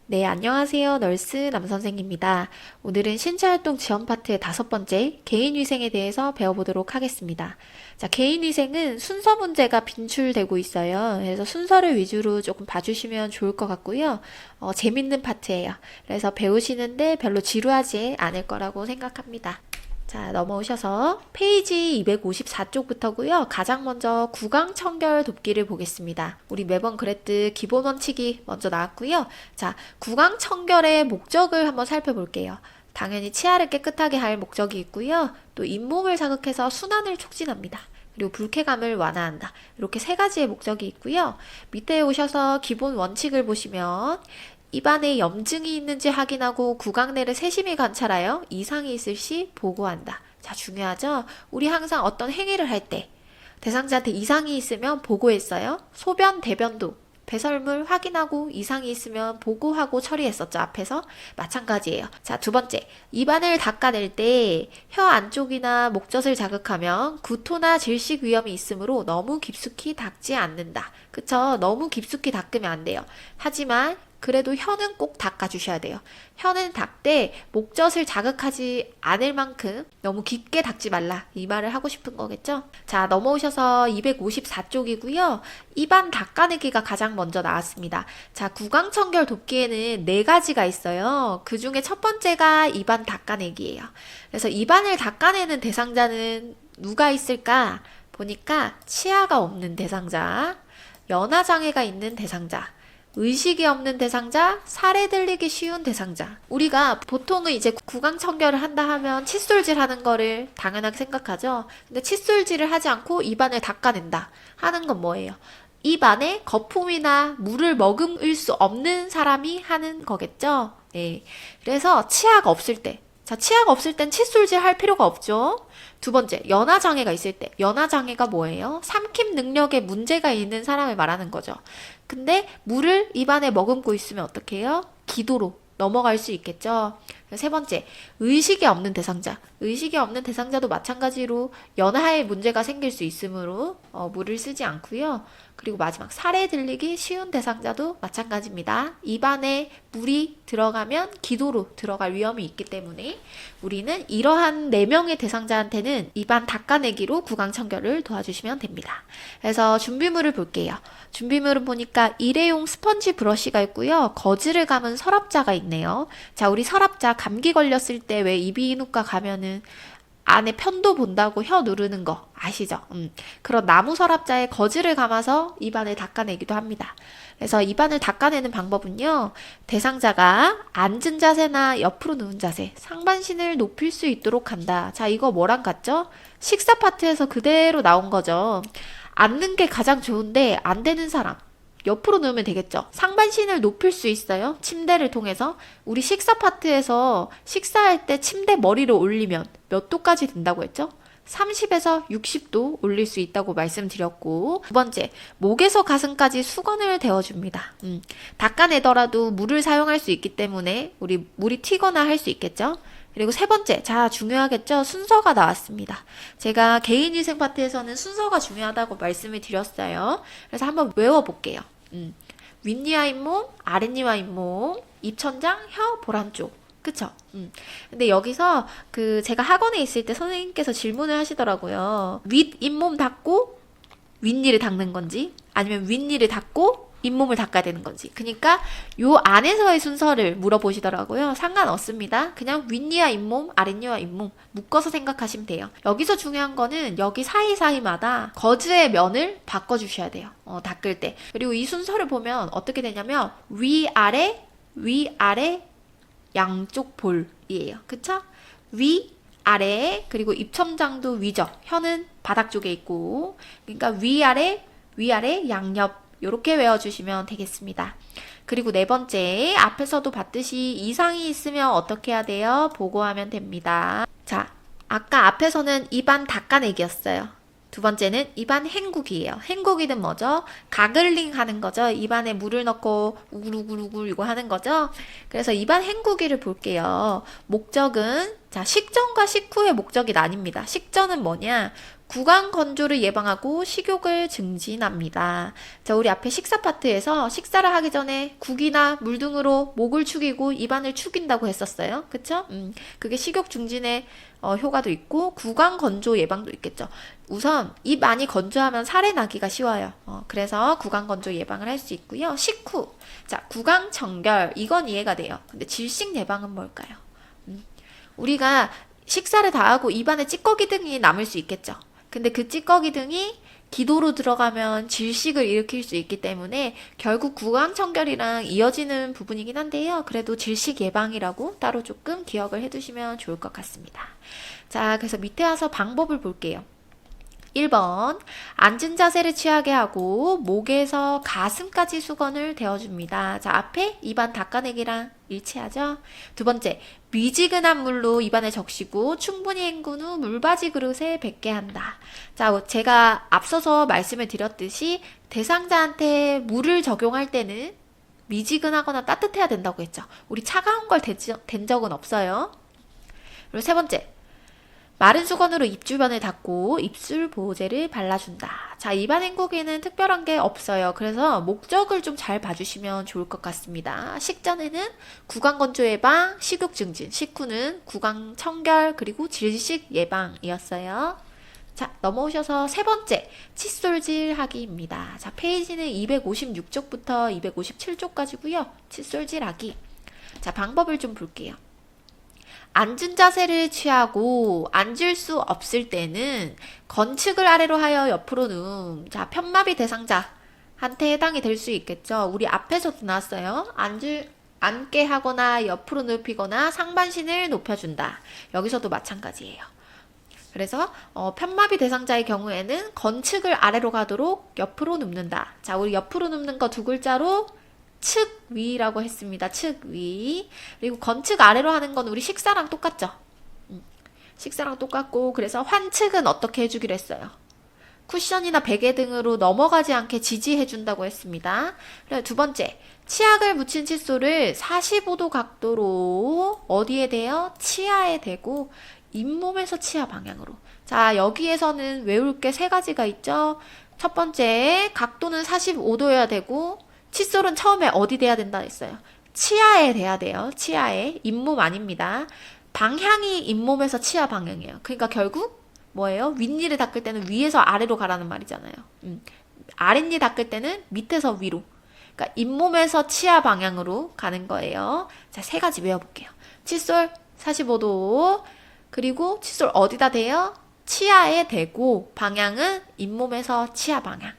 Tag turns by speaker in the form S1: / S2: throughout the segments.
S1: 네, 안녕하세요. 널스 남선생입니다. 오늘은 신체활동 지원 파트의 5번째 개인위생에 대해서 배워보도록 하겠습니다. 자, 개인위생은 순서 문제가 빈출되고 있어요. 그래서 순서를 위주로 조금 봐주시면 좋을 것 같고요. 재밌는 파트예요. 그래서 배우시는데 별로 지루하지 않을 거라고 생각합니다. 자, 넘어오셔서 페이지 254쪽부터고요. 가장 먼저 구강청결 돕기를 보겠습니다. 우리 매번 그랬듯 기본 원칙이 먼저 나왔고요. 자, 구강청결의 목적을 한번 살펴볼게요. 당연히 치아를 깨끗하게 할 목적이 있고요. 또 잇몸을 자극해서 순환을 촉진합니다. 그리고 불쾌감을 완화한다. 이렇게 3가지의 목적이 있고요. 밑에 오셔서 기본 원칙을 보시면 입안에 염증이 있는지 확인하고 구강내를 세심히 관찰하여 이상이 있을 시 보고한다. 자, 중요하죠? 우리 항상 어떤 행위를 할 때 대상자한테 이상이 있으면 보고했어요. 소변, 대변도 배설물 확인하고 이상이 있으면 보고하고 처리했었죠. 앞에서. 마찬가지예요. 자, 2번째. 입안을 닦아낼 때 혀 안쪽이나 목젖을 자극하면 구토나 질식 위험이 있으므로 너무 깊숙이 닦지 않는다. 그쵸? 너무 깊숙이 닦으면 안 돼요. 하지만 그래도 혀는 꼭 닦아주셔야 돼요. 혀는 닦되 목젖을 자극하지 않을 만큼 너무 깊게 닦지 말라. 이 말을 하고 싶은 거겠죠? 자, 넘어오셔서 254쪽이고요. 입안 닦아내기가 가장 먼저 나왔습니다. 자, 구강청결 돕기에는 4가지가 있어요. 그 중에 첫 번째가 입안 닦아내기예요. 그래서 입안을 닦아내는 대상자는 누가 있을까? 보니까 치아가 없는 대상자, 연화장애가 있는 대상자, 의식이 없는 대상자, 살에 들리기 쉬운 대상자. 우리가 보통은 이제 구강 청결을 한다 하면 칫솔질 하는 거를 당연하게 생각하죠. 근데 칫솔질을 하지 않고 입안을 닦아낸다 하는 건 뭐예요? 입 안에 거품이나 물을 머금을 수 없는 사람이 하는 거겠죠. 네. 그래서 치아가 없을 때, 자, 치아가 없을 땐 칫솔질 할 필요가 없죠. 2번째, 연화장애가 있을 때. 연화장애가 뭐예요? 삼킴 능력에 문제가 있는 사람을 말하는 거죠. 근데 물을 입안에 머금고 있으면 어떻게 해요? 기도로 넘어갈 수 있겠죠. 3번째, 의식이 없는 대상자. 의식이 없는 대상자도 마찬가지로 연하에 문제가 생길 수 있으므로 물을 쓰지 않고요. 그리고 마지막, 살에 들리기 쉬운 대상자도 마찬가지입니다. 입안에 물이 들어가면 기도로 들어갈 위험이 있기 때문에 우리는 이러한 4명의 대상자한테는 입안 닦아내기로 구강청결을 도와주시면 됩니다. 그래서 준비물을 볼게요. 준비물은 보니까 일회용 스펀지 브러쉬가 있고요. 거즈를 감은 서랍자가 있네요. 자, 우리 서랍자 감기 걸렸을 때 왜 이비인후과 가면은 안에 편도 본다고 혀 누르는 거 아시죠? 그런 나무 서랍자에 거즈를 감아서 입안을 닦아내기도 합니다. 그래서 입안을 닦아내는 방법은요. 대상자가 앉은 자세나 옆으로 누운 자세, 상반신을 높일 수 있도록 한다. 자, 이거 뭐랑 같죠? 식사 파트에서 그대로 나온 거죠. 앉는 게 가장 좋은데 안 되는 사람. 옆으로 누우면 되겠죠. 상반신을 높일 수 있어요. 침대를 통해서. 우리 식사 파트에서 식사할 때 침대 머리를 올리면 몇 도까지 된다고 했죠? 30에서 60도 올릴 수 있다고 말씀드렸고, 2번째, 목에서 가슴까지 수건을 대어줍니다. 닦아내더라도 물을 사용할 수 있기 때문에 우리 물이 튀거나 할 수 있겠죠? 그리고 3번째, 자, 중요하겠죠? 순서가 나왔습니다. 제가 개인위생 파트에서는 순서가 중요하다고 말씀을 드렸어요. 그래서 한번 외워볼게요. 윗니와 잇몸, 아랫니와 잇몸, 입천장, 혀, 볼 한쪽. 그쵸? 근데 여기서 제가 학원에 있을 때 선생님께서 질문을 하시더라고요. 윗 잇몸 닦고 윗니를 닦는 건지, 아니면 윗니를 닦고 잇몸을 닦아야 되는 건지. 그러니까 요 안에서의 순서를 물어보시더라고요. 상관없습니다. 그냥 윗니와 잇몸, 아랫니와 잇몸 묶어서 생각하시면 돼요. 여기서 중요한 거는 여기 사이사이마다 거즈의 면을 바꿔주셔야 돼요. 닦을 때. 그리고 이 순서를 보면 어떻게 되냐면 위아래, 위아래, 양쪽 볼이에요. 그쵸? 위, 아래, 그리고 입천장도 위죠. 혀는 바닥 쪽에 있고. 그러니까 위아래, 위아래, 양옆. 이렇게 외워주시면 되겠습니다. 그리고 4번째, 앞에서도 봤듯이 이상이 있으면 어떻게 해야 돼요? 보고하면 됩니다. 자, 아까 앞에서는 입안 닦아내기였어요. 2번째는 입안 헹구기예요. 헹구기는 뭐죠? 가글링 하는 거죠. 입안에 물을 넣고 우글우글우글 이거 하는 거죠. 그래서 입안 헹구기를 볼게요. 목적은 자, 식전과 식후의 목적이 나뉩니다. 식전은 뭐냐? 구강 건조를 예방하고 식욕을 증진합니다. 자, 우리 앞에 식사 파트에서 식사를 하기 전에 국이나 물 등으로 목을 축이고 입안을 축인다고 했었어요. 그쵸? 그게 식욕 증진에 효과도 있고 구강 건조 예방도 있겠죠. 우선 입 많이 건조하면 살이 나기가 쉬워요. 그래서 구강 건조 예방을 할 수 있고요. 식후, 자, 구강 청결, 이건 이해가 돼요. 근데 질식 예방은 뭘까요? 우리가 식사를 다 하고 입안에 찌꺼기 등이 남을 수 있겠죠. 근데 그 찌꺼기 등이 기도로 들어가면 질식을 일으킬 수 있기 때문에 결국 구강 청결이랑 이어지는 부분이긴 한데요. 그래도 질식 예방이라고 따로 조금 기억을 해두시면 좋을 것 같습니다. 자, 그래서 밑에 와서 방법을 볼게요. 1번, 앉은 자세를 취하게 하고 목에서 가슴까지 수건을 대어줍니다. 자, 앞에 입안 닦아내기랑 일치하죠? 두 번째, 미지근한 물로 입안에 적시고 충분히 헹군 후 물받이 그릇에 뱉게 한다. 자, 제가 앞서서 말씀을 드렸듯이 대상자한테 물을 적용할 때는 미지근하거나 따뜻해야 된다고 했죠. 우리 차가운 걸 댄 적은 없어요. 그리고 세 번째, 마른 수건으로 입 주변을 닦고 입술 보호제를 발라준다. 자, 입안 헹구기는 특별한 게 없어요. 그래서 목적을 좀 잘 봐주시면 좋을 것 같습니다. 식전에는 구강 건조 예방, 식욕 증진, 식후는 구강 청결, 그리고 질식 예방이었어요. 자, 넘어오셔서 세 번째, 칫솔질 하기입니다. 자, 페이지는 256쪽부터 257쪽까지고요. 칫솔질 하기. 자, 방법을 좀 볼게요. 앉은 자세를 취하고 앉을 수 없을 때는 건축을 아래로 하여 옆으로 누움. 자, 편마비 대상자한테 해당이 될 수 있겠죠. 우리 앞에서도 나왔어요. 앉게 하거나 옆으로 눕히거나 상반신을 높여준다. 여기서도 마찬가지예요. 그래서 편마비 대상자의 경우에는 건축을 아래로 가도록 옆으로 눕는다. 자, 우리 옆으로 눕는 거 두 글자로 측위라고 했습니다. 측위. 그리고 건측 아래로 하는 건 우리 식사랑 똑같죠. 식사랑 똑같고, 그래서 환측은 어떻게 해주기로 했어요? 쿠션이나 베개 등으로 넘어가지 않게 지지해준다고 했습니다. 그리고 두 번째, 치약을 묻힌 칫솔을 45도 각도로 어디에 대요? 치아에 대고 잇몸에서 치아 방향으로. 자, 여기에서는 외울 게 세 가지가 있죠. 첫 번째, 각도는 45도여야 되고 칫솔은 처음에 어디 돼야 된다 했어요? 치아에 돼야 돼요. 치아에. 잇몸 아닙니다. 방향이 잇몸에서 치아 방향이에요. 그러니까 결국 뭐예요? 윗니를 닦을 때는 위에서 아래로 가라는 말이잖아요. 아랫니 닦을 때는 밑에서 위로. 그러니까 잇몸에서 치아 방향으로 가는 거예요. 자, 세 가지 외워볼게요. 칫솔 45도. 그리고 칫솔 어디다 대요? 치아에 대고 방향은 잇몸에서 치아 방향.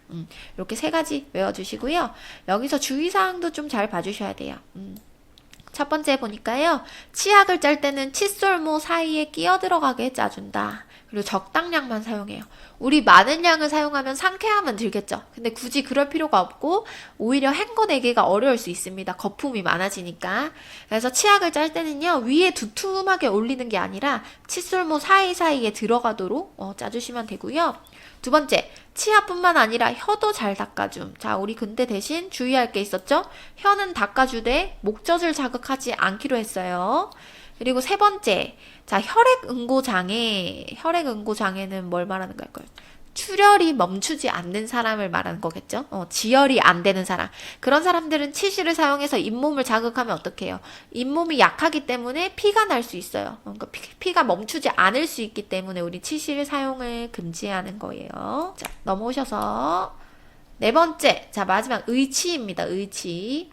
S1: 이렇게 세 가지 외워주시고요. 여기서 주의사항도 좀 잘 봐주셔야 돼요. 첫 번째 보니까요. 치약을 짤 때는 칫솔모 사이에 끼어 들어가게 짜준다. 그리고 적당량만 사용해요. 우리 많은 양을 사용하면 상쾌함은 들겠죠. 근데 굳이 그럴 필요가 없고 오히려 헹궈내기가 어려울 수 있습니다. 거품이 많아지니까. 그래서 치약을 짤 때는요. 위에 두툼하게 올리는 게 아니라 칫솔모 사이사이에 들어가도록 짜주시면 되고요. 두 번째, 치아뿐만 아니라 혀도 잘 닦아줌. 자, 우리 근데 대신 주의할 게 있었죠? 혀는 닦아주되 목젖을 자극하지 않기로 했어요. 그리고 세 번째, 자, 혈액응고장애. 혈액응고장애는 뭘 말하는 걸까요? 출혈이 멈추지 않는 사람을 말하는 거겠죠? 지혈이 안 되는 사람. 그런 사람들은 치실을 사용해서 잇몸을 자극하면 어떡해요? 잇몸이 약하기 때문에 피가 날 수 있어요. 그러니까 피가 멈추지 않을 수 있기 때문에 우리 치실 사용을 금지하는 거예요. 자, 넘어오셔서 네 번째. 자, 마지막 의치입니다. 의치.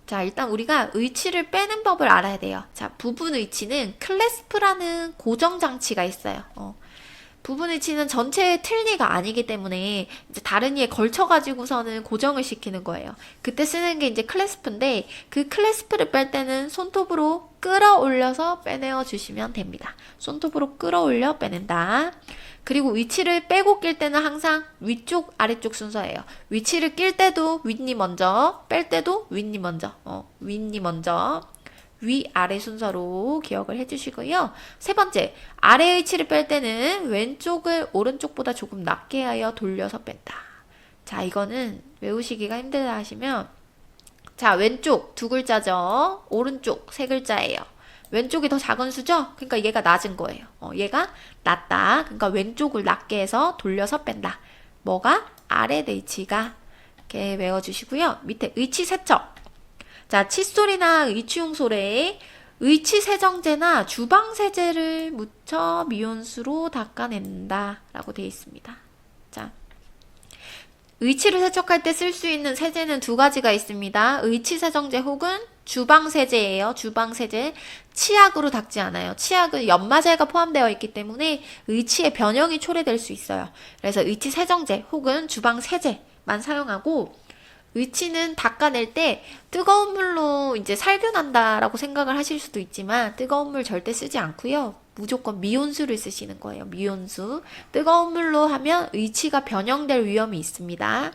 S1: 자, 일단 우리가 의치를 빼는 법을 알아야 돼요. 자, 부분 의치는 클래스프라는 고정 장치가 있어요. 부분 의치는 전체의 틀니가 아니기 때문에 이제 다른 이에 걸쳐가지고서는 고정을 시키는 거예요. 그때 쓰는 게 이제 클래스프인데 그 클래스프를 뺄 때는 손톱으로 끌어올려서 빼내어 주시면 됩니다. 손톱으로 끌어올려 빼낸다. 그리고 위치를 빼고 낄 때는 항상 위쪽 아래쪽 순서예요. 위치를 낄 때도 윗니 먼저, 뺄 때도 윗니 먼저. 윗니 먼저. 위아래 순서로 기억을 해주시고요. 세 번째, 아래의 치를 뺄 때는 왼쪽을 오른쪽보다 조금 낮게 하여 돌려서 뺀다. 자, 이거는 외우시기가 힘들다 하시면 자, 왼쪽 두 글자죠. 오른쪽 세 글자예요. 왼쪽이 더 작은 수죠? 그러니까 얘가 낮은 거예요. 얘가 낮다. 그러니까 왼쪽을 낮게 해서 돌려서 뺀다. 뭐가? 아래 의치가. 이렇게 외워주시고요. 밑에 의치세척. 자, 칫솔이나 의치용솔에 의치세정제나 주방세제를 묻혀 미온수로 닦아낸다. 라고 되어 있습니다. 자, 의치를 세척할 때 쓸 수 있는 세제는 두 가지가 있습니다. 의치세정제 혹은 주방세제예요. 주방세제. 치약으로 닦지 않아요. 치약은 연마제가 포함되어 있기 때문에 의치의 변형이 초래될 수 있어요. 그래서 의치세정제 혹은 주방세제만 사용하고, 의치는 닦아낼 때 뜨거운 물로 이제 살균한다라고 생각을 하실 수도 있지만 뜨거운 물 절대 쓰지 않고요. 무조건 미온수를 쓰시는 거예요. 미온수. 뜨거운 물로 하면 의치가 변형될 위험이 있습니다.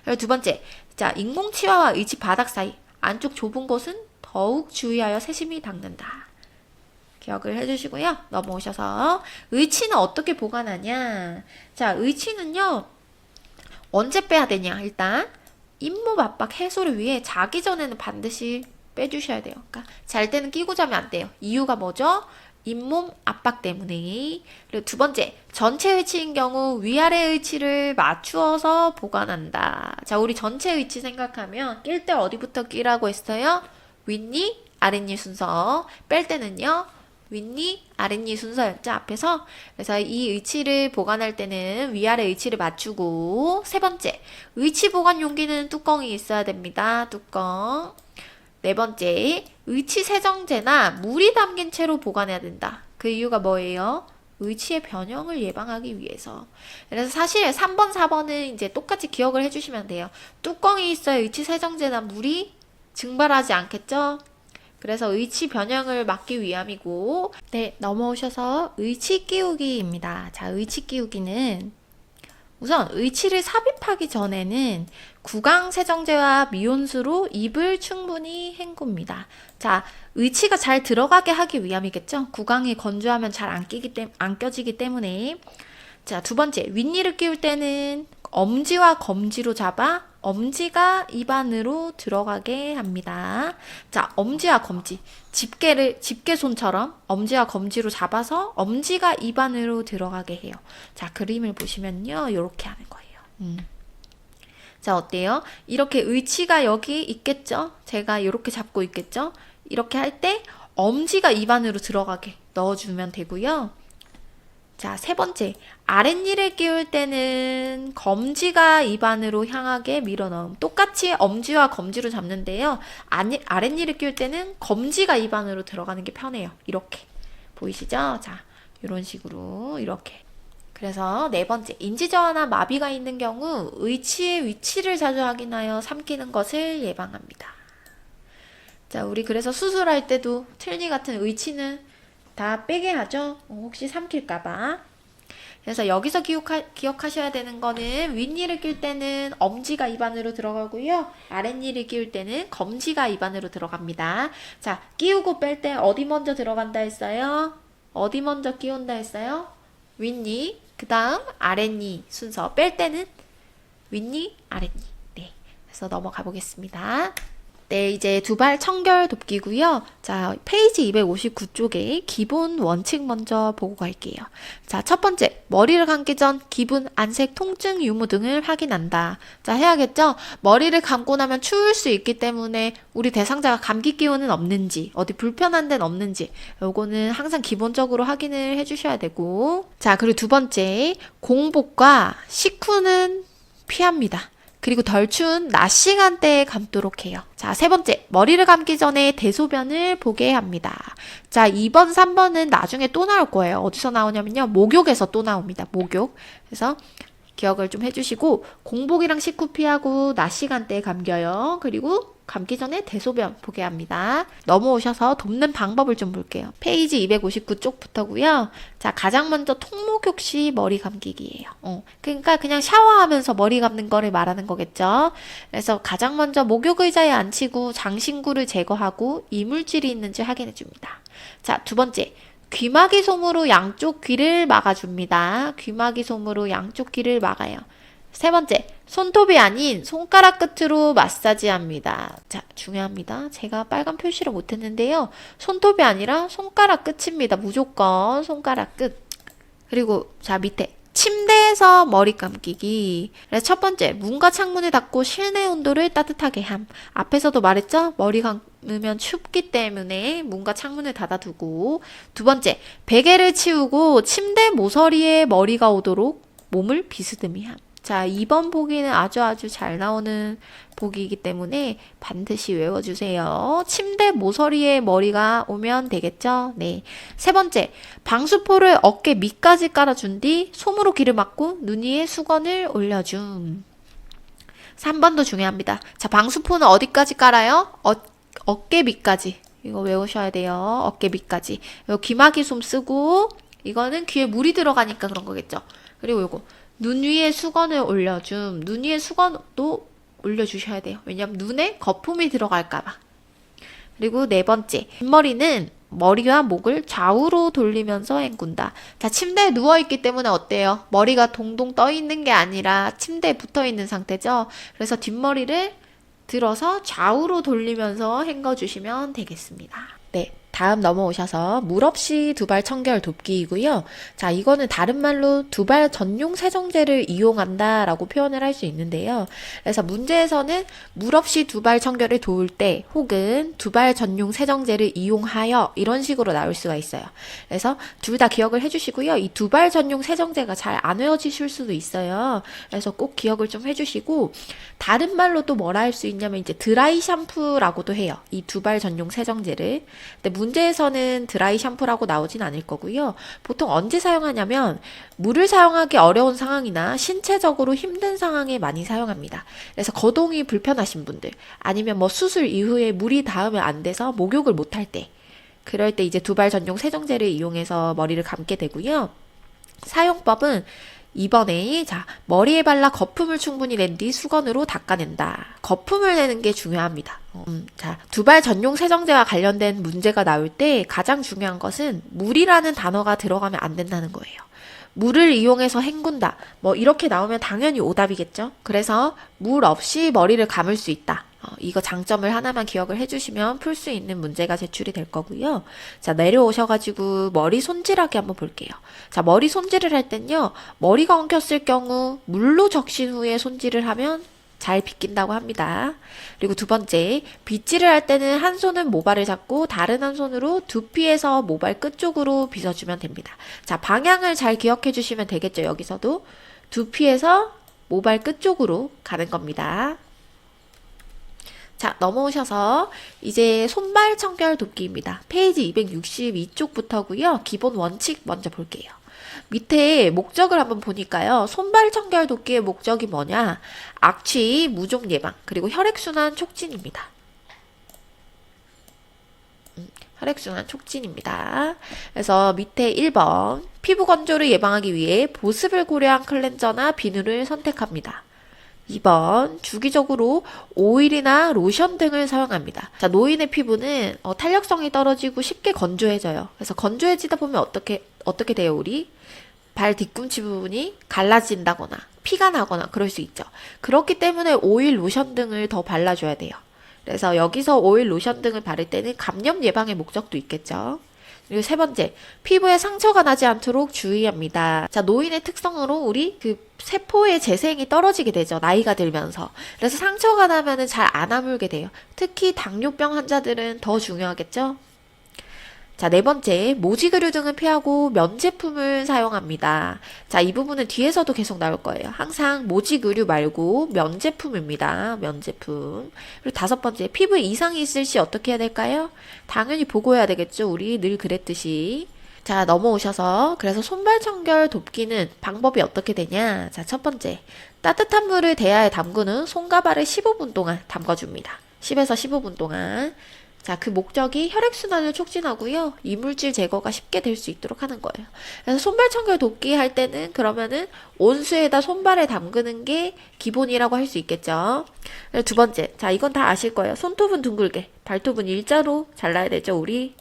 S1: 그리고 두 번째, 자, 인공치와와 의치 바닥 사이 안쪽 좁은 곳은 더욱 주의하여 세심히 닦는다. 기억을 해주시고요. 넘어오셔서 의치는 어떻게 보관하냐. 자, 의치는요. 언제 빼야 되냐. 일단 잇몸 압박 해소를 위해 자기 전에는 반드시 빼주셔야 돼요. 그러니까 잘 때는 끼고 자면 안 돼요. 이유가 뭐죠? 잇몸 압박 때문에. 그리고 두 번째, 전체 의치인 경우 위아래 의치를 맞추어서 보관한다. 자, 우리 전체 의치 생각하면 낄 때 어디부터 끼라고 했어요? 윗니, 아랫니 순서. 뺄 때는요. 윗니, 아랫니 순서였죠, 앞에서. 그래서 이 의치를 보관할 때는 위아래 의치를 맞추고. 세 번째, 의치 보관 용기는 뚜껑이 있어야 됩니다. 뚜껑. 네 번째, 의치 세정제나 물이 담긴 채로 보관해야 된다. 그 이유가 뭐예요? 의치의 변형을 예방하기 위해서. 그래서 사실 3번, 4번은 이제 똑같이 기억을 해주시면 돼요. 뚜껑이 있어야 의치 세정제나 물이 증발하지 않겠죠? 그래서 의치 변형을 막기 위함이고. 네, 넘어오셔서 의치 끼우기입니다. 자, 의치 끼우기는 우선 의치를 삽입하기 전에는 구강 세정제와 미온수로 입을 충분히 헹굽니다. 자, 의치가 잘 들어가게 하기 위함이겠죠? 구강이 건조하면 잘 안 껴지기 때문에. 자, 두 번째, 윗니를 끼울 때는 엄지와 검지로 잡아 엄지가 입안으로 들어가게 합니다. 자, 엄지와 검지. 집게손처럼 엄지와 검지로 잡아서 엄지가 입안으로 들어가게 해요. 자, 그림을 보시면요. 이렇게 하는 거예요. 자, 어때요? 이렇게 의치가 여기 있겠죠? 제가 이렇게 잡고 있겠죠? 이렇게 할 때 엄지가 입안으로 들어가게 넣어주면 되고요. 자, 세 번째, 아랫니를 끼울 때는 검지가 입안으로 향하게 밀어넣음. 똑같이 엄지와 검지로 잡는데요. 아랫니를 끼울 때는 검지가 입안으로 들어가는 게 편해요. 이렇게. 보이시죠? 자, 이런 식으로 이렇게. 그래서 네 번째, 인지저하나 마비가 있는 경우 의치의 위치를 자주 확인하여 삼키는 것을 예방합니다. 자, 우리 그래서 수술할 때도 틀니 같은 의치는 다 빼게 하죠. 혹시 삼킬까봐. 그래서 여기서 기억하셔야 되는 거는 윗니를 끼울 때는 엄지가 입안으로 들어가고요. 아랫니를 끼울 때는 검지가 입안으로 들어갑니다. 자, 끼우고 뺄 때 어디 먼저 들어간다 했어요? 어디 먼저 끼운다 했어요? 윗니, 그 다음 아랫니 순서. 뺄 때는 윗니, 아랫니. 네, 그래서 넘어가 보겠습니다. 네, 이제 두발 청결 돕기고요. 자, 페이지 259쪽에 기본 원칙 먼저 보고 갈게요. 자, 첫 번째, 머리를 감기 전 기분, 안색, 통증 유무 등을 확인한다. 자, 해야겠죠? 머리를 감고 나면 추울 수 있기 때문에 우리 대상자가 감기 기운은 없는지, 어디 불편한 데는 없는지, 요거는 항상 기본적으로 확인을 해주셔야 되고. 자, 그리고 두 번째, 공복과 식후는 피합니다. 그리고 덜 추운 낮 시간대에 감도록 해요. 자, 세 번째, 머리를 감기 전에 대소변을 보게 합니다. 자, 2번, 3번은 나중에 또 나올 거예요. 어디서 나오냐면요. 목욕에서 또 나옵니다. 목욕. 그래서 기억을 좀 해주시고, 공복이랑 식후 피하고 낮 시간대에 감겨요. 그리고 감기 전에 대소변 보게 합니다. 넘어오셔서 돕는 방법을 좀 볼게요. 페이지 259쪽부터고요. 자, 가장 먼저 통목욕 시 머리 감기기예요. 그러니까 그냥 샤워하면서 머리 감는 거를 말하는 거겠죠. 그래서 가장 먼저 목욕 의자에 앉히고 장신구를 제거하고 이물질이 있는지 확인해 줍니다. 자, 두 번째, 귀마개 솜으로 양쪽 귀를 막아줍니다. 귀마개 솜으로 양쪽 귀를 막아요. 세 번째, 손톱이 아닌 손가락 끝으로 마사지합니다. 자, 중요합니다. 제가 빨간 표시를 못했는데요. 손톱이 아니라 손가락 끝입니다. 무조건 손가락 끝. 그리고 자, 밑에 침대에서 머리 감기기. 그래서 첫 번째, 문과 창문을 닫고 실내 온도를 따뜻하게 함. 앞에서도 말했죠? 머리 감으면 춥기 때문에 문과 창문을 닫아두고. 두 번째, 베개를 치우고 침대 모서리에 머리가 오도록 몸을 비스듬히 함. 자, 2번 보기는 아주 잘 나오는 보기이기 때문에 반드시 외워주세요. 침대 모서리에 머리가 오면 되겠죠? 네. 세 번째, 방수포를 어깨 밑까지 깔아준 뒤 솜으로 귀를 막고 눈 위에 수건을 올려줌. 3번도 중요합니다. 자, 방수포는 어디까지 깔아요? 어깨 밑까지. 이거 외우셔야 돼요. 어깨 밑까지. 요 귀마개 솜 쓰고, 이거는 귀에 물이 들어가니까 그런 거겠죠? 그리고 요거. 눈 위에 수건을 올려줌. 눈 위에 수건도 올려주셔야 돼요. 왜냐면 눈에 거품이 들어갈까봐. 그리고 네 번째, 뒷머리는 머리와 목을 좌우로 돌리면서 헹군다. 자, 침대에 누워있기 때문에 어때요? 머리가 동동 떠있는 게 아니라 침대에 붙어있는 상태죠? 그래서 뒷머리를 들어서 좌우로 돌리면서 헹궈주시면 되겠습니다. 네. 다음 넘어오셔서 물 없이 두발 청결 돕기이고요. 자, 이거는 다른 말로 두발 전용 세정제를 이용한다 라고 표현을 할 수 있는데요. 그래서 문제에서는 물 없이 두발 청결을 도울 때 혹은 두발 전용 세정제를 이용하여 이런 식으로 나올 수가 있어요. 그래서 둘 다 기억을 해주시고요. 이 두발 전용 세정제가 잘 안 외워지실 수도 있어요. 그래서 꼭 기억을 좀 해주시고, 다른 말로 또 뭐라 할 수 있냐면 이제 드라이 샴푸라고도 해요. 이 두발 전용 세정제를. 근데 문제에서는 드라이 샴푸라고 나오진 않을 거고요. 보통 언제 사용하냐면 물을 사용하기 어려운 상황이나 신체적으로 힘든 상황에 많이 사용합니다. 그래서 거동이 불편하신 분들, 아니면 뭐 수술 이후에 물이 닿으면 안 돼서 목욕을 못할 때, 그럴 때 이제 두발 전용 세정제를 이용해서 머리를 감게 되고요. 사용법은 2번에 자, 머리에 발라 거품을 충분히 낸 뒤 수건으로 닦아낸다. 거품을 내는 게 중요합니다. 자, 두발 전용 세정제와 관련된 문제가 나올 때 가장 중요한 것은 물이라는 단어가 들어가면 안 된다는 거예요. 물을 이용해서 헹군다. 뭐 이렇게 나오면 당연히 오답이겠죠. 그래서 물 없이 머리를 감을 수 있다. 이거 장점을 하나만 기억을 해주시면 풀 수 있는 문제가 제출이 될 거고요. 자, 내려오셔가지고 머리 손질하기 한번 볼게요. 자, 머리 손질을 할 땐요, 머리가 엉켰을 경우 물로 적신 후에 손질을 하면 잘 빗긴다고 합니다. 그리고 두 번째, 빗질을 할 때는 한 손은 모발을 잡고 다른 한 손으로 두피에서 모발 끝쪽으로 빗어주면 됩니다. 자, 방향을 잘 기억해 주시면 되겠죠. 여기서도 두피에서 모발 끝쪽으로 가는 겁니다. 자, 넘어오셔서 이제 손발 청결 돕기입니다. 페이지 262쪽부터고요. 기본 원칙 먼저 볼게요. 밑에 목적을 한번 보니까요. 손발 청결 돕기의 목적이 뭐냐? 악취, 무좀 예방, 그리고 혈액순환 촉진입니다. 혈액순환 촉진입니다. 그래서 밑에 1번, 피부 건조를 예방하기 위해 보습을 고려한 클렌저나 비누를 선택합니다. 2번, 주기적으로 오일이나 로션 등을 사용합니다. 자, 노인의 피부는 탄력성이 떨어지고 쉽게 건조해져요. 그래서 건조해지다 보면 어떻게 돼요, 우리? 발 뒤꿈치 부분이 갈라진다거나 피가 나거나 그럴 수 있죠. 그렇기 때문에 오일, 로션 등을 더 발라줘야 돼요. 그래서 여기서 오일, 로션 등을 바를 때는 감염 예방의 목적도 있겠죠. 그리고 세 번째, 피부에 상처가 나지 않도록 주의합니다. 자, 노인의 특성으로 우리 세포의 재생이 떨어지게 되죠. 나이가 들면서. 그래서 상처가 나면은 잘 안 아물게 돼요. 특히 당뇨병 환자들은 더 중요하겠죠. 자, 네 번째, 모지그류 등은 피하고 면 제품을 사용합니다. 자, 이 부분은 뒤에서도 계속 나올 거예요. 항상 모지그류 말고 면 제품입니다. 면 제품. 그리고 다섯 번째, 피부에 이상이 있을 시 어떻게 해야 될까요? 당연히 보고해야 되겠죠. 우리 늘 그랬듯이. 자, 넘어오셔서 그래서 손발 청결 돕기는 방법이 어떻게 되냐? 자, 첫 번째, 따뜻한 물을 대야에 담근 후 손과 발을 15분 동안 담궈줍니다. 10에서 15분 동안. 자, 그 목적이 혈액순환을 촉진하고요. 이물질 제거가 쉽게 될 수 있도록 하는 거예요. 그래서 손발 청결 돕기 할 때는 그러면은 온수에다 손발에 담그는 게 기본이라고 할 수 있겠죠. 두 번째, 자, 이건 다 아실 거예요. 손톱은 둥글게, 발톱은 일자로 잘라야 되죠, 우리.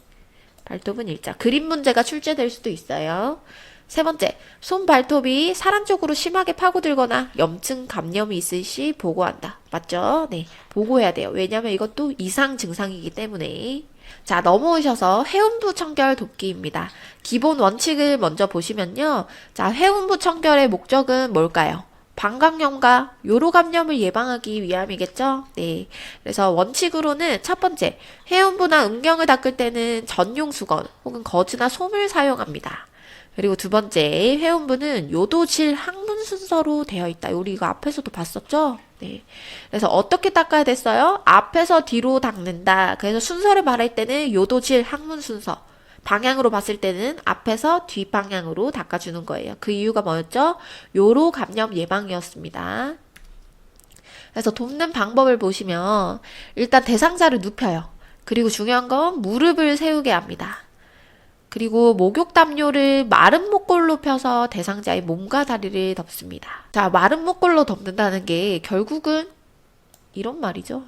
S1: 발톱은 일자. 그림 문제가 출제될 수도 있어요. 세 번째, 손 발톱이 사람 쪽으로 심하게 파고들거나 염증 감염이 있을 시 보고한다. 맞죠? 네, 보고해야 돼요. 왜냐면 이것도 이상 증상이기 때문에. 자, 넘어오셔서 해운부 청결 돕기입니다. 기본 원칙을 먼저 보시면요. 자, 해운부 청결의 목적은 뭘까요? 방광염과 요로 감염을 예방하기 위함이겠죠? 네. 그래서 원칙으로는 첫 번째, 해운부나 음경을 닦을 때는 전용 수건 혹은 거즈나 솜을 사용합니다. 그리고 두 번째, 회원부는 요도질 항문 순서로 되어 있다. 우리 이거 앞에서도 봤었죠? 네. 그래서 어떻게 닦아야 됐어요? 앞에서 뒤로 닦는다. 그래서 순서를 말할 때는 요도질 항문 순서. 방향으로 봤을 때는 앞에서 뒷방향으로 닦아주는 거예요. 그 이유가 뭐였죠? 요로 감염 예방이었습니다. 그래서 돕는 방법을 보시면 일단 대상자를 눕혀요. 그리고 중요한 건 무릎을 세우게 합니다. 그리고 목욕 담요를 마른 목골로 펴서 대상자의 몸과 다리를 덮습니다. 자, 마른 목골로 덮는다는 게 결국은 이런 말이죠.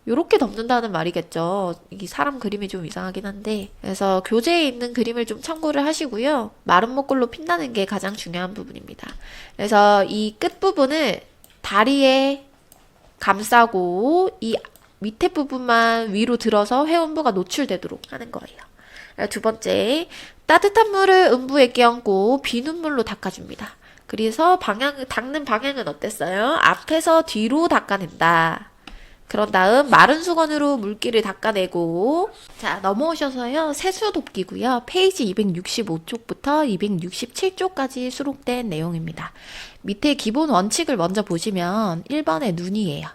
S1: 요렇게 덮는다는 말이겠죠. 이게 사람 그림이 좀 이상하긴 한데. 그래서 교재에 있는 그림을 좀 참고를 하시고요. 마른 목골로 핀다는 게 가장 중요한 부분입니다. 그래서 이 끝부분을 다리에 감싸고 이 밑에 부분만 위로 들어서 회음부가 노출되도록 하는 거예요. 두 번째, 따뜻한 물을 음부에 끼얹고 비눗물로 닦아줍니다. 그래서 닦는 방향은 어땠어요? 앞에서 뒤로 닦아낸다. 그런 다음 마른 수건으로 물기를 닦아내고, 자, 넘어오셔서요. 세수 돕기고요. 페이지 265쪽부터 267쪽까지 수록된 내용입니다. 밑에 기본 원칙을 먼저 보시면 1번의 눈이에요.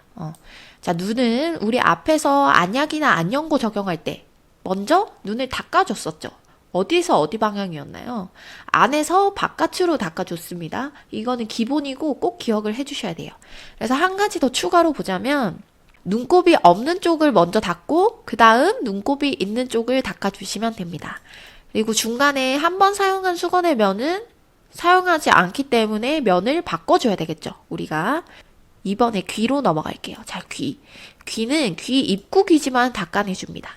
S1: 자, 눈은 우리 앞에서 안약이나 안연고 적용할 때 먼저 눈을 닦아줬었죠. 어디서 어디 방향이었나요? 안에서 바깥으로 닦아줬습니다. 이거는 기본이고 꼭 기억을 해주셔야 돼요. 그래서 한 가지 더 추가로 보자면 눈곱이 없는 쪽을 먼저 닦고 그 다음 눈곱이 있는 쪽을 닦아주시면 됩니다. 그리고 중간에 한 번 사용한 수건의 면은 사용하지 않기 때문에 면을 바꿔줘야 되겠죠. 우리가 이번에 귀로 넘어갈게요. 자, 귀는 귀 입구 귀지만 닦아내줍니다.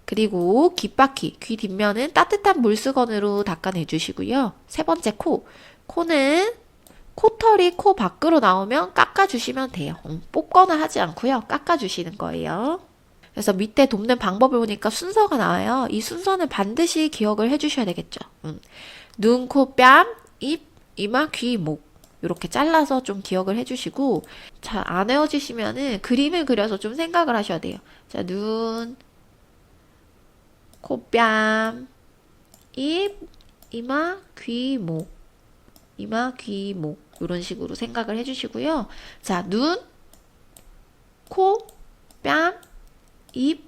S1: 그리고 귓바퀴, 귀 뒷면은 따뜻한 물수건으로 닦아내주시고요. 세 번째 코는 코털이 코 밖으로 나오면 깎아주시면 돼요. 뽑거나 하지 않고요. 깎아주시는 거예요. 그래서 밑에 돕는 방법을 보니까 순서가 나와요. 이 순서는 반드시 기억을 해주셔야 되겠죠. 눈, 코, 뺨, 입, 이마, 귀, 목 이렇게 잘라서 좀 기억을 해주시고 잘 안 외워지시면은 그림을 그려서 좀 생각을 하셔야 돼요. 자, 눈, 코, 뺨, 입, 이마, 귀, 목 이마, 귀, 목 이런 식으로 생각을 해주시고요. 자, 눈, 코, 뺨, 입,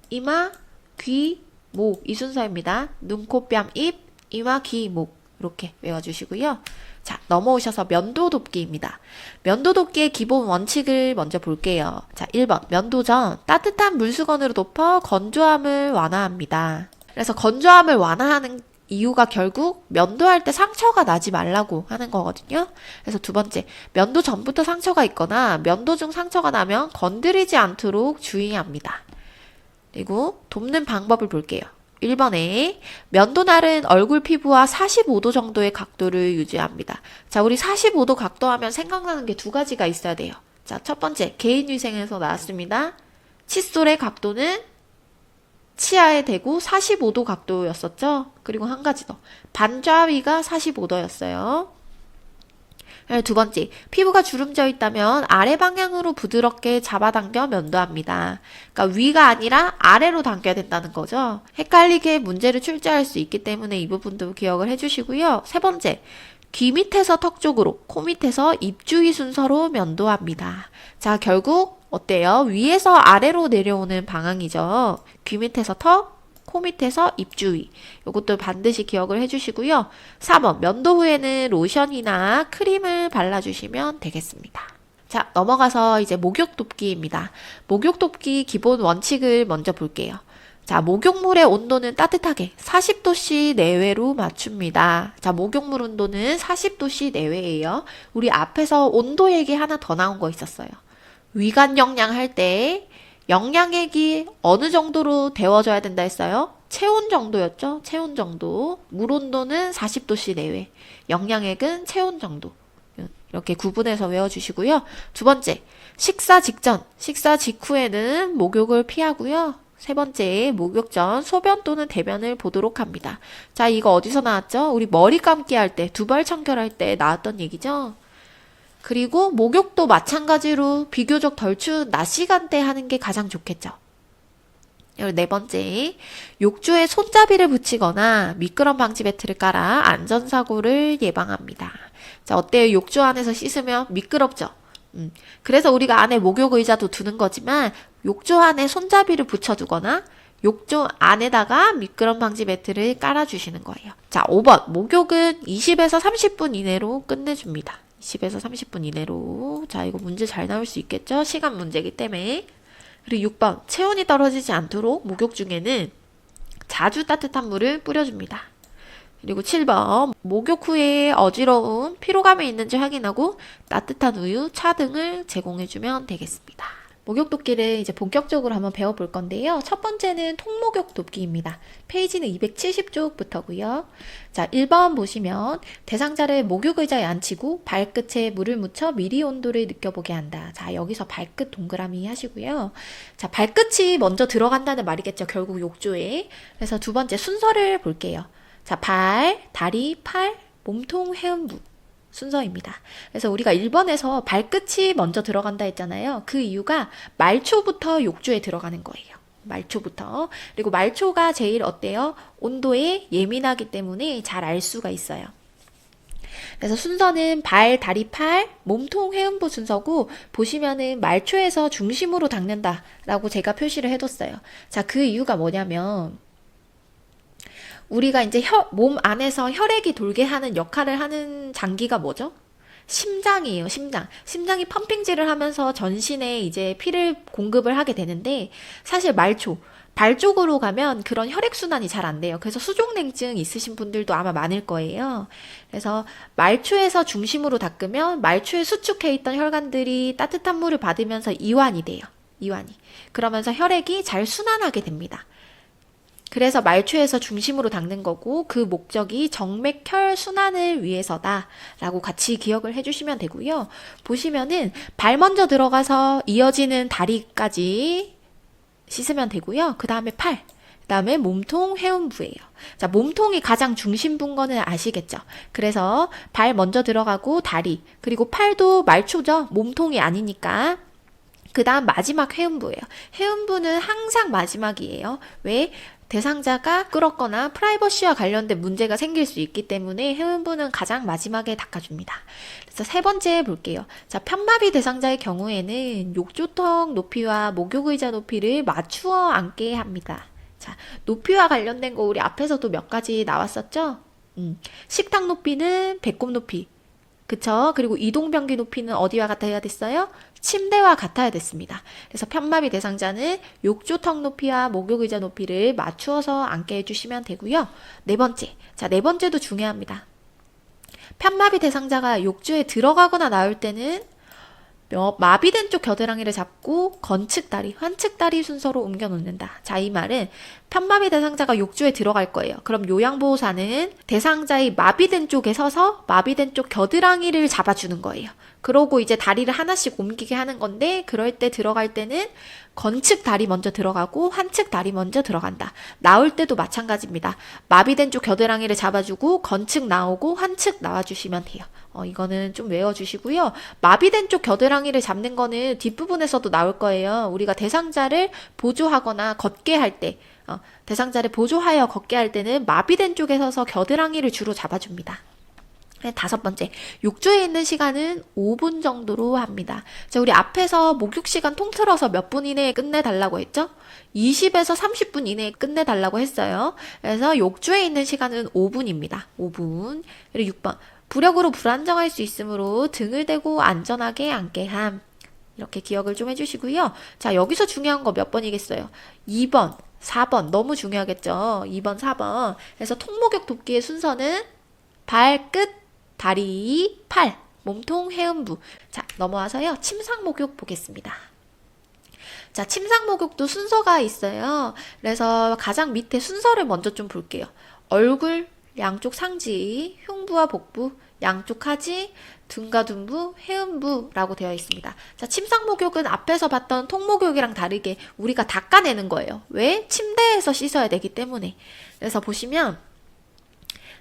S1: 이마, 귀, 목 이 순서입니다. 눈, 코, 뺨, 입, 이마, 귀, 목 이렇게 외워주시고요. 자, 넘어오셔서 면도 돕기입니다. 면도 돕기의 기본 원칙을 먼저 볼게요. 자, 1번 면도 전 따뜻한 물수건으로 덮어 건조함을 완화합니다. 그래서 건조함을 완화하는 이유가 결국 면도할 때 상처가 나지 말라고 하는 거거든요. 그래서 두 번째, 면도 전부터 상처가 있거나 면도 중 상처가 나면 건드리지 않도록 주의합니다. 그리고 돕는 방법을 볼게요. 1번에 면도날은 얼굴 피부와 45도 정도의 각도를 유지합니다. 자, 우리 45도 각도 하면 생각나는 게 두 가지가 있어야 돼요. 자, 첫 번째, 개인위생에서 나왔습니다. 칫솔의 각도는 치아에 대고 45도 각도였었죠. 그리고 한 가지 더, 반좌위가 45도였어요. 두 번째, 피부가 주름져 있다면 아래 방향으로 부드럽게 잡아당겨 면도합니다. 그러니까 위가 아니라 아래로 당겨야 된다는 거죠. 헷갈리게 문제를 출제할 수 있기 때문에 이 부분도 기억을 해주시고요. 세 번째, 귀 밑에서 턱 쪽으로, 코 밑에서 입 주위 순서로 면도합니다. 자, 결국 어때요? 위에서 아래로 내려오는 방향이죠. 귀 밑에서 턱, 코 밑에서 입 주위. 이것도 반드시 기억을 해주시고요. 4번, 면도 후에는 로션이나 크림을 발라주시면 되겠습니다. 자, 넘어가서 이제 목욕 돕기입니다. 목욕 돕기 기본 원칙을 먼저 볼게요. 자, 목욕물의 온도는 따뜻하게 40도씨 내외로 맞춥니다. 자, 목욕물 온도는 40도씨 내외예요. 우리 앞에서 온도 얘기 하나 더 나온 거 있었어요. 위관 영양 할 때 영양액이 어느 정도로 데워져야 된다 했어요? 체온 정도였죠. 체온 정도. 물 온도는 40도씨 내외. 영양액은 체온 정도. 이렇게 구분해서 외워주시고요. 두 번째, 식사 직전, 식사 직후에는 목욕을 피하고요. 세 번째, 목욕 전 소변 또는 대변을 보도록 합니다. 자, 이거 어디서 나왔죠? 우리 머리 감기 할 때, 두발 청결할 때 나왔던 얘기죠. 그리고 목욕도 마찬가지로 비교적 덜 추운 낮 시간대 하는 게 가장 좋겠죠. 그리고 네 번째, 욕조에 손잡이를 붙이거나 미끄럼 방지 매트를 깔아 안전사고를 예방합니다. 자, 어때요? 욕조 안에서 씻으면 미끄럽죠? 그래서 우리가 안에 목욕 의자도 두는 거지만 욕조 안에 손잡이를 붙여두거나 욕조 안에다가 미끄럼 방지 매트를 깔아주시는 거예요. 자, 5번. 목욕은 20에서 30분 이내로 끝내줍니다. 20에서 30분 이내로. 자, 이거 문제 잘 나올 수 있겠죠? 시간 문제이기 때문에. 그리고 6번. 체온이 떨어지지 않도록 목욕 중에는 자주 따뜻한 물을 뿌려줍니다. 그리고 7번. 목욕 후에 어지러움, 피로감이 있는지 확인하고 따뜻한 우유, 차 등을 제공해주면 되겠습니다. 목욕 돕기를 이제 본격적으로 한번 배워볼 건데요. 첫 번째는 통목욕 돕기입니다. 페이지는 270쪽부터고요. 자, 1번 보시면 대상자를 목욕 의자에 앉히고 발끝에 물을 묻혀 미리 온도를 느껴보게 한다. 자, 여기서 발끝 동그라미 하시고요. 자, 발끝이 먼저 들어간다는 말이겠죠. 결국 욕조에. 그래서 두 번째 순서를 볼게요. 자, 발, 다리, 팔, 몸통, 회음부. 순서입니다. 그래서 우리가 1번에서 발끝이 먼저 들어간다 했잖아요. 그 이유가 말초부터 욕조에 들어가는 거예요. 말초부터. 그리고 말초가 제일 어때요? 온도에 예민하기 때문에 잘 알 수가 있어요. 그래서 순서는 발, 다리, 팔, 몸통, 회음부 순서고 보시면은 말초에서 중심으로 닦는다 라고 제가 표시를 해뒀어요. 자, 그 이유가 뭐냐면 우리가 이제 몸 안에서 혈액이 돌게 하는 역할을 하는 장기가 뭐죠? 심장이에요, 심장. 심장이 펌핑질을 하면서 전신에 이제 피를 공급을 하게 되는데 사실 말초, 발 쪽으로 가면 그런 혈액순환이 잘 안 돼요. 그래서 수족냉증 있으신 분들도 아마 많을 거예요. 그래서 말초에서 중심으로 닦으면 말초에 수축해 있던 혈관들이 따뜻한 물을 받으면서 이완이 돼요. 이완이. 그러면서 혈액이 잘 순환하게 됩니다. 그래서 말초에서 중심으로 닦는 거고 그 목적이 정맥혈 순환을 위해서다 라고 같이 기억을 해주시면 되고요. 보시면은 발 먼저 들어가서 이어지는 다리까지 씻으면 되고요. 그 다음에 팔, 그 다음에 몸통, 회음부예요. 자, 몸통이 가장 중심부인 거는 아시겠죠? 그래서 발 먼저 들어가고 다리, 그리고 팔도 말초죠? 몸통이 아니니까. 그 다음 마지막 회음부예요. 회음부는 항상 마지막이에요. 왜? 대상자가 끌었거나 프라이버시와 관련된 문제가 생길 수 있기 때문에 회음부는 가장 마지막에 닦아줍니다. 그래서 세 번째 볼게요. 자, 편마비 대상자의 경우에는 욕조턱 높이와 목욕의자 높이를 맞추어 앉게 합니다. 자, 높이와 관련된 거 우리 앞에서도 몇 가지 나왔었죠? 식탁 높이는 배꼽 높이. 그쵸? 그리고 이동변기 높이는 어디와 같아야 됐어요? 침대와 같아야 됐습니다. 그래서 편마비 대상자는 욕조턱 높이와 목욕의자 높이를 맞추어서 앉게 해주시면 되고요. 네 번째. 자, 네 번째도 중요합니다. 편마비 대상자가 욕조에 들어가거나 나올 때는 마비된 쪽 겨드랑이를 잡고 건측다리, 환측다리 순서로 옮겨 놓는다. 자, 이 말은 편마비 대상자가 욕조에 들어갈 거예요. 그럼 요양보호사는 대상자의 마비된 쪽에 서서 마비된 쪽 겨드랑이를 잡아주는 거예요. 그러고 이제 다리를 하나씩 옮기게 하는 건데 그럴 때 들어갈 때는 건측 다리 먼저 들어가고 환측 다리 먼저 들어간다. 나올 때도 마찬가지입니다. 마비된 쪽 겨드랑이를 잡아주고 건측 나오고 환측 나와주시면 돼요. 이거는 좀 외워주시고요. 마비된 쪽 겨드랑이를 잡는 거는 뒷부분에서도 나올 거예요. 우리가 대상자를 보조하거나 걷게 할 때, 대상자를 보조하여 걷게 할 때는 마비된 쪽에 서서 겨드랑이를 주로 잡아줍니다. 다섯 번째, 욕조에 있는 시간은 5분 정도로 합니다. 자, 우리 앞에서 목욕 시간 통틀어서 몇 분 이내에 끝내달라고 했죠? 20에서 30분 이내에 끝내달라고 했어요. 그래서 욕조에 있는 시간은 5분입니다. 5분. 그리고 6번, 부력으로 불안정할 수 있으므로 등을 대고 안전하게 앉게 함. 이렇게 기억을 좀 해주시고요. 자, 여기서 중요한 거 몇 번이겠어요? 2번, 4번. 너무 중요하겠죠? 2번, 4번. 그래서 통목욕 돕기의 순서는 발끝, 다리, 팔, 몸통, 회음부. 자, 넘어와서요. 침상 목욕 보겠습니다. 자, 침상 목욕도 순서가 있어요. 그래서 가장 밑에 순서를 먼저 좀 볼게요. 얼굴, 양쪽 상지, 흉부와 복부, 양쪽 하지, 등과 둔부, 해음부라고 되어 있습니다. 자, 침상 목욕은 앞에서 봤던 통목욕이랑 다르게 우리가 닦아내는 거예요. 왜? 침대에서 씻어야 되기 때문에. 그래서 보시면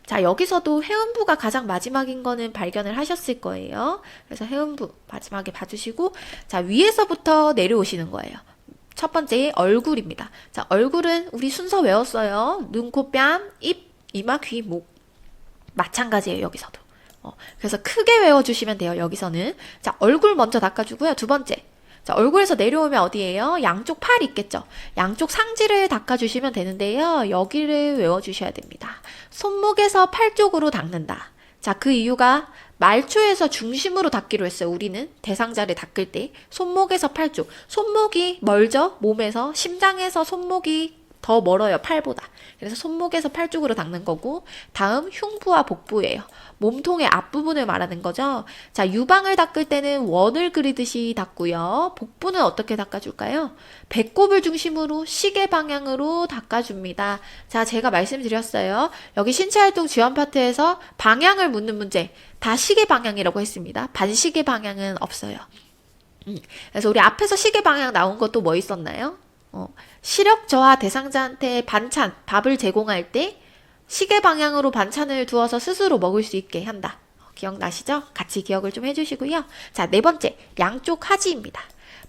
S1: 자, 여기서도 해음부가 가장 마지막인 거는 발견을 하셨을 거예요. 그래서 해음부 마지막에 봐주시고, 자, 위에서부터 내려오시는 거예요. 첫 번째 얼굴입니다. 자, 얼굴은 우리 순서 외웠어요. 눈, 코, 뺨, 입, 이마, 귀, 목. 마찬가지예요, 여기서도. 그래서 크게 외워주시면 돼요, 여기서는. 자, 얼굴 먼저 닦아주고요. 두 번째. 자, 얼굴에서 내려오면 어디예요? 양쪽 팔 있겠죠? 양쪽 상지를 닦아주시면 되는데요. 여기를 외워주셔야 됩니다. 손목에서 팔 쪽으로 닦는다. 자, 그 이유가 말초에서 중심으로 닦기로 했어요. 우리는 대상자를 닦을 때 손목에서 팔 쪽. 손목이 멀죠? 몸에서. 심장에서 손목이 더 멀어요, 팔보다. 그래서 손목에서 팔 쪽으로 닦는 거고, 다음 흉부와 복부예요. 몸통의 앞부분을 말하는 거죠. 자, 유방을 닦을 때는 원을 그리듯이 닦고요. 복부는 어떻게 닦아줄까요? 배꼽을 중심으로 시계 방향으로 닦아줍니다. 자, 제가 말씀드렸어요. 여기 신체활동 지원 파트에서 방향을 묻는 문제, 다 시계 방향이라고 했습니다. 반시계 방향은 없어요. 그래서 우리 앞에서 시계 방향 나온 것도 뭐 있었나요? 시력 저하 대상자한테 반찬, 밥을 제공할 때 시계 방향으로 반찬을 두어서 스스로 먹을 수 있게 한다. 기억나시죠? 같이 기억을 좀 해주시고요. 자, 네 번째, 양쪽 하지입니다.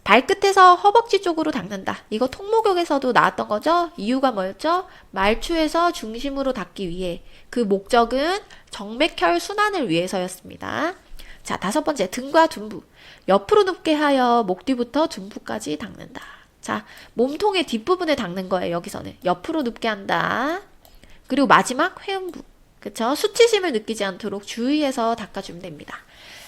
S1: 발끝에서 허벅지 쪽으로 닦는다. 이거 통목욕에서도 나왔던 거죠? 이유가 뭐였죠? 말추에서 중심으로 닦기 위해. 그 목적은 정맥혈 순환을 위해서였습니다. 자, 다섯 번째, 등과 둔부. 옆으로 눕게 하여 목 뒤부터 둔부까지 닦는다. 자, 몸통의 뒷부분을 닦는 거예요, 여기서는. 옆으로 눕게 한다. 그리고 마지막 회음부. 그쵸? 수치심을 느끼지 않도록 주의해서 닦아주면 됩니다.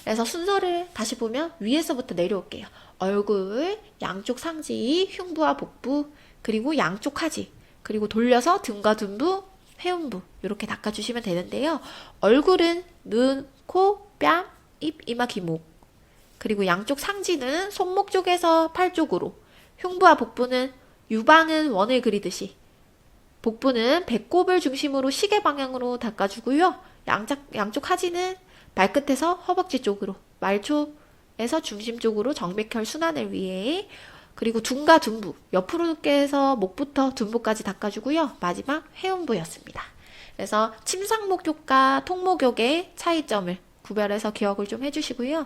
S1: 그래서 순서를 다시 보면 위에서부터 내려올게요. 얼굴, 양쪽 상지, 흉부와 복부, 그리고 양쪽 하지, 그리고 돌려서 등과 둔부, 회음부 이렇게 닦아주시면 되는데요. 얼굴은 눈, 코, 뺨, 입, 이마, 귀목, 그리고 양쪽 상지는 손목 쪽에서 팔 쪽으로, 흉부와 복부는 유방은 원을 그리듯이, 복부는 배꼽을 중심으로 시계 방향으로 닦아주고요. 양쪽 하지는 발끝에서 허벅지 쪽으로, 말초에서 중심 쪽으로 정맥혈 순환을 위해, 그리고 둔과 둔부, 옆으로 눕게 해서 목부터 둔부까지 닦아주고요. 마지막 회음부였습니다. 그래서 침상 목욕과 통목욕의 차이점을 구별해서 기억을 좀 해주시고요.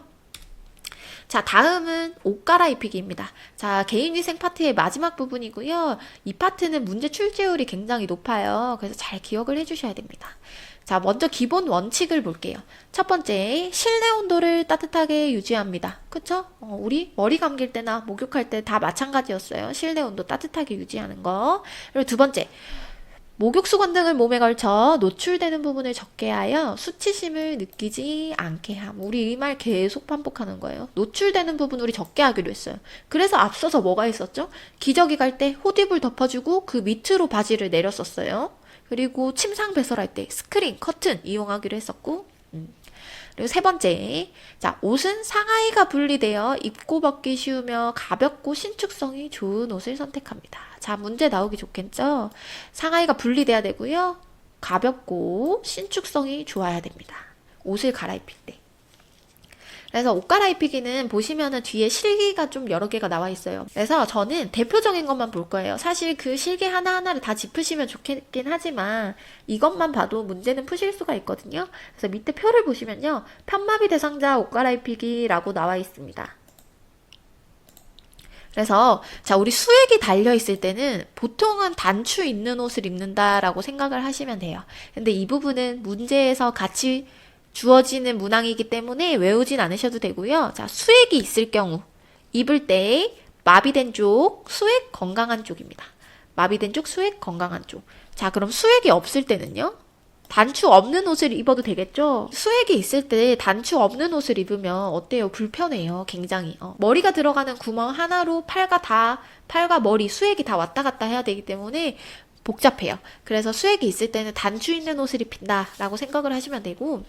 S1: 자, 다음은 옷 갈아입히기입니다. 자, 개인위생 파트의 마지막 부분이고요. 이 파트는 문제 출제율이 굉장히 높아요. 그래서 잘 기억을 해주셔야 됩니다. 자, 먼저 기본 원칙을 볼게요. 첫 번째, 실내 온도를 따뜻하게 유지합니다. 그쵸? 우리 머리 감길 때나 목욕할 때 다 마찬가지였어요. 실내 온도 따뜻하게 유지하는 거. 그리고 두 번째, 목욕수건 등을 몸에 걸쳐 노출되는 부분을 적게 하여 수치심을 느끼지 않게 함. 우리 이 말 계속 반복하는 거예요. 노출되는 부분 우리 적게 하기로 했어요. 그래서 앞서서 뭐가 있었죠? 기저귀 갈 때 호뒷불 덮어주고 그 밑으로 바지를 내렸었어요. 그리고 침상 배설할 때 스크린, 커튼 이용하기로 했었고, 그리고 세 번째, 자, 옷은 상하의가 분리되어 입고 벗기 쉬우며 가볍고 신축성이 좋은 옷을 선택합니다. 자, 문제 나오기 좋겠죠? 상하의가 분리돼야 되고요. 가볍고 신축성이 좋아야 됩니다. 옷을 갈아입힐 때. 그래서 옷 갈아입히기는 보시면은 뒤에 실기가 좀 여러 개가 나와 있어요. 그래서 저는 대표적인 것만 볼 거예요. 사실 그 실기 하나하나를 다 짚으시면 좋겠긴 하지만 이것만 봐도 문제는 푸실 수가 있거든요. 그래서 밑에 표를 보시면요. 편마비 대상자 옷 갈아입히기라고 나와 있습니다. 그래서 자, 우리 수액이 달려 있을 때는 보통은 단추 있는 옷을 입는다라고 생각을 하시면 돼요. 근데 이 부분은 문제에서 같이 주어지는 문항이기 때문에 외우진 않으셔도 되고요. 자, 수액이 있을 경우 입을 때 마비된 쪽, 수액 건강한 쪽입니다. 마비된 쪽, 수액 건강한 쪽. 자, 그럼 수액이 없을 때는요? 단추 없는 옷을 입어도 되겠죠? 수액이 있을 때 단추 없는 옷을 입으면 어때요? 불편해요. 굉장히. 머리가 들어가는 구멍 하나로 팔과 머리, 수액이 다 왔다 갔다 해야 되기 때문에 복잡해요. 그래서 수액이 있을 때는 단추 있는 옷을 입힌다라고 생각을 하시면 되고,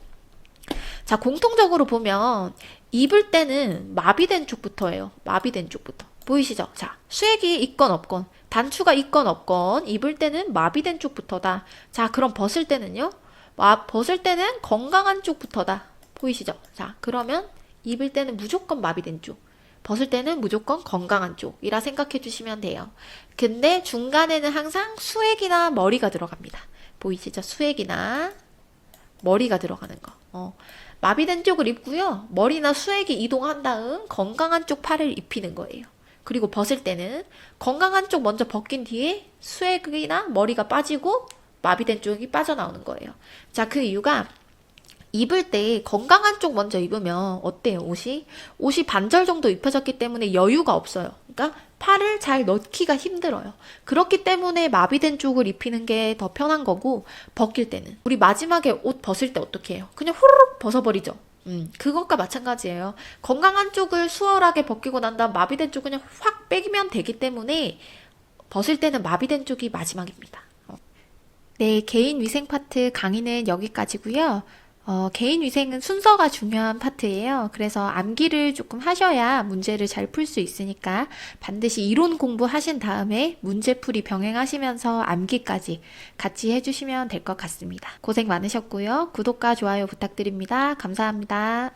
S1: 자, 공통적으로 보면 입을 때는 마비된 쪽부터예요. 마비된 쪽부터. 보이시죠? 자, 수액이 있건 없건, 단추가 있건 없건, 입을 때는 마비된 쪽부터다. 자, 그럼 벗을 때는요? 벗을 때는 건강한 쪽부터다. 보이시죠? 자, 그러면 입을 때는 무조건 마비된 쪽, 벗을 때는 무조건 건강한 쪽이라 생각해 주시면 돼요. 근데 중간에는 항상 수액이나 머리가 들어갑니다. 보이시죠? 수액이나 머리가 들어가는 거. 마비된 쪽을 입고요. 머리나 수액이 이동한 다음 건강한 쪽 팔을 입히는 거예요. 그리고 벗을 때는 건강한 쪽 먼저 벗긴 뒤에 수액이나 머리가 빠지고 마비된 쪽이 빠져나오는 거예요. 자, 그 이유가 입을 때 건강한 쪽 먼저 입으면 어때요, 옷이? 옷이 반절 정도 입혀졌기 때문에 여유가 없어요. 그러니까 팔을 잘 넣기가 힘들어요. 그렇기 때문에 마비된 쪽을 입히는 게 더 편한 거고, 벗길 때는. 우리 마지막에 옷 벗을 때 어떻게 해요? 그냥 후루룩 벗어버리죠. 그것과 마찬가지예요. 건강한 쪽을 수월하게 벗기고 난 다음 마비된 쪽 그냥 확 빼기면 되기 때문에 벗을 때는 마비된 쪽이 마지막입니다. 네, 개인 위생 파트 강의는 여기까지고요. 개인 위생은 순서가 중요한 파트예요. 그래서 암기를 조금 하셔야 문제를 잘 풀 수 있으니까 반드시 이론 공부하신 다음에 문제풀이 병행하시면서 암기까지 같이 해주시면 될 것 같습니다. 고생 많으셨고요. 구독과 좋아요 부탁드립니다. 감사합니다.